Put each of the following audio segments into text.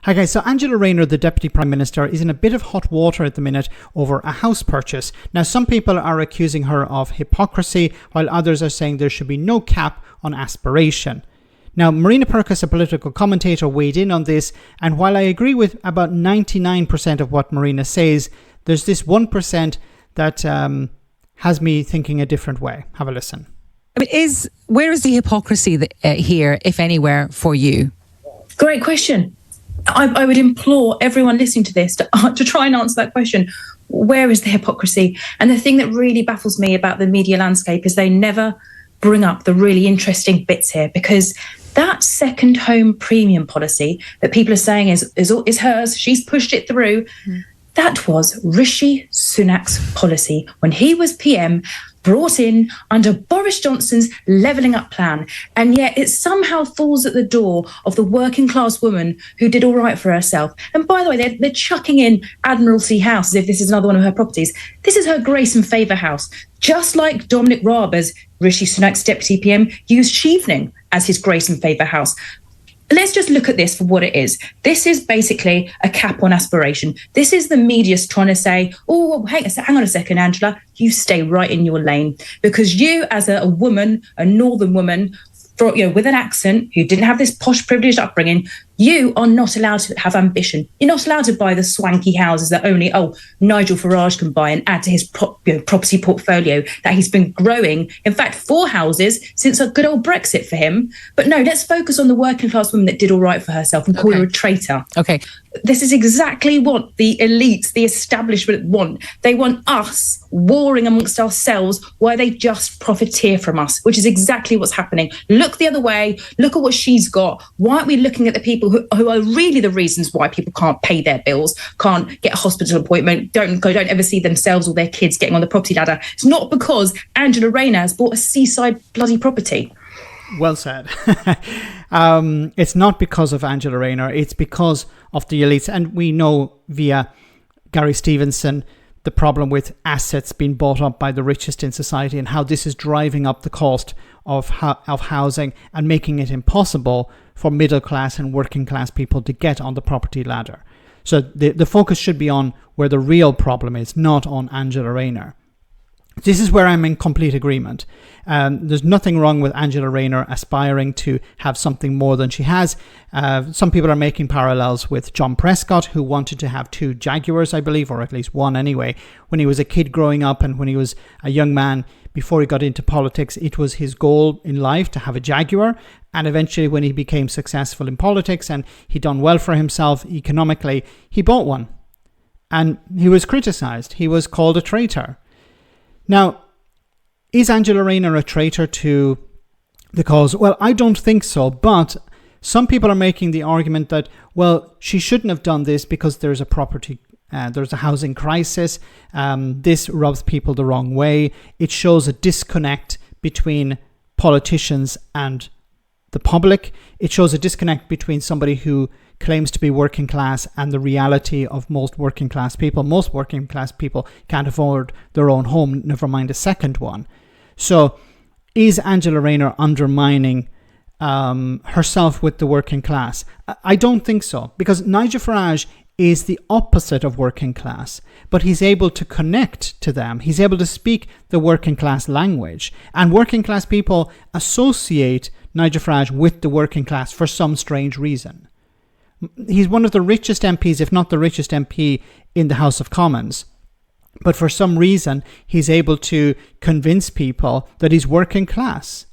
Hi guys, so Angela Rayner, the Deputy Prime Minister, is in a bit of hot water at the minute over a house purchase. Now, some people are accusing her of hypocrisy, while others are saying there should be no cap on aspiration. Now, Marina Purkiss, a political commentator, weighed in on this, and while I agree with about 99% of what Marina says, there's this 1% that has me thinking a different way. Have a listen. I mean, where is the hypocrisy here, if anywhere, for you? Great question. I would implore everyone listening to this to try and answer that question. Where is the hypocrisy? And the thing that really baffles me about the media landscape is they never bring up the really interesting bits here, because that second home premium policy that people are saying is hers, she's pushed it through, that was Rishi Sunak's policy when he was PM, brought in under Boris Johnson's levelling up plan. And yet it somehow falls at the door of the working class woman who did all right for herself. And by the way, they're chucking in Admiralty House as if this is another one of her properties. This is her grace and favour house. Just like Dominic Raab, as Rishi Sunak's deputy PM, used Chevening as his grace and favour house. Let's just look at this for what it is. This is basically a cap on aspiration. This is the media trying to say, oh, hang on a second, Angela, you stay right in your lane. Because you, as a woman, a northern woman, with an accent, who didn't have this posh, privileged upbringing, you are not allowed to have ambition. You're not allowed to buy the swanky houses that only, Nigel Farage can buy and add to his property portfolio that he's been growing. In fact, 4 houses since a good old Brexit for him. But no, let's focus on the working class woman that did all right for herself and call her a traitor. Okay. This is exactly what the elites, the establishment want. They want us warring amongst ourselves while they just profiteer from us, which is exactly what's happening. Look the other way. Look at what she's got. Why aren't we looking at the people who are really the reasons why people can't pay their bills, can't get a hospital appointment, don't ever see themselves or their kids getting on the property ladder? It's not because Angela Rayner has bought a seaside bloody property. Well said. It's not because of Angela Rayner, it's because of the elites. And we know via Gary Stevenson the problem with assets being bought up by the richest in society and how this is driving up the cost of housing and making it impossible for middle class and working class people to get on the property ladder. So the focus should be on where the real problem is, not on Angela Rayner. This is where I'm in complete agreement. There's nothing wrong with Angela Rayner aspiring to have something more than she has. Some people are making parallels with John Prescott, who wanted to have 2 Jaguars, I believe, or at least 1 anyway, when he was a kid growing up and when he was a young man. Before he got into politics, it was his goal in life to have a Jaguar. And eventually, when he became successful in politics and he'd done well for himself economically, he bought one. And he was criticized. He was called a traitor. Now, is Angela Rayner a traitor to the cause? Well, I don't think so, but some people are making the argument that, well, she shouldn't have done this because there's a housing crisis. This rubs people the wrong way. It shows a disconnect between politicians and the public. It shows a disconnect between somebody who claims to be working class and the reality of most working class people. Most working class people can't afford their own home, never mind a second one. So is Angela Rayner undermining herself with the working class? I don't think so, because Nigel Farage is the opposite of working class, but he's able to connect to them. He's able to speak the working class language, and working class people associate Nigel Farage with the working class for some strange reason. He's one of the richest MPs, if not the richest MP in the House of Commons. But for some reason, he's able to convince people that he's working class.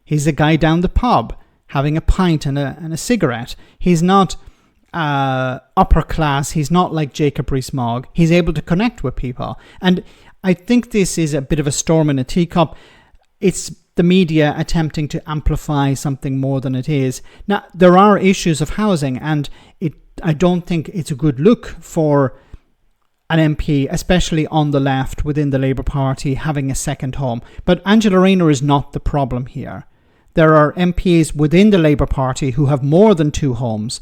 He's a guy down the pub having a pint and a cigarette. He's not upper class. He's not like Jacob Rees-Mogg. He's able to connect with people. And I think this is a bit of a storm in a teacup. It's the media attempting to amplify something more than it is. Now, there are issues of housing, and I don't think it's a good look for an MP, especially on the left within the Labour Party, having a second home. But Angela Rayner is not the problem here. There are MPs within the Labour Party who have more than 2 homes,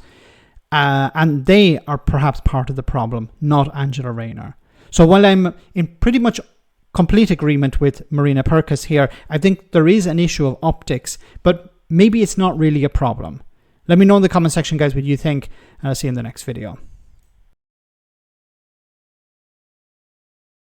and they are perhaps part of the problem, not Angela Rayner. So while I'm in pretty much complete agreement with Marina Purkiss here, I think there is an issue of optics, but maybe it's not really a problem. Let me know in the comment section, guys, what you think, and I'll see you in the next video.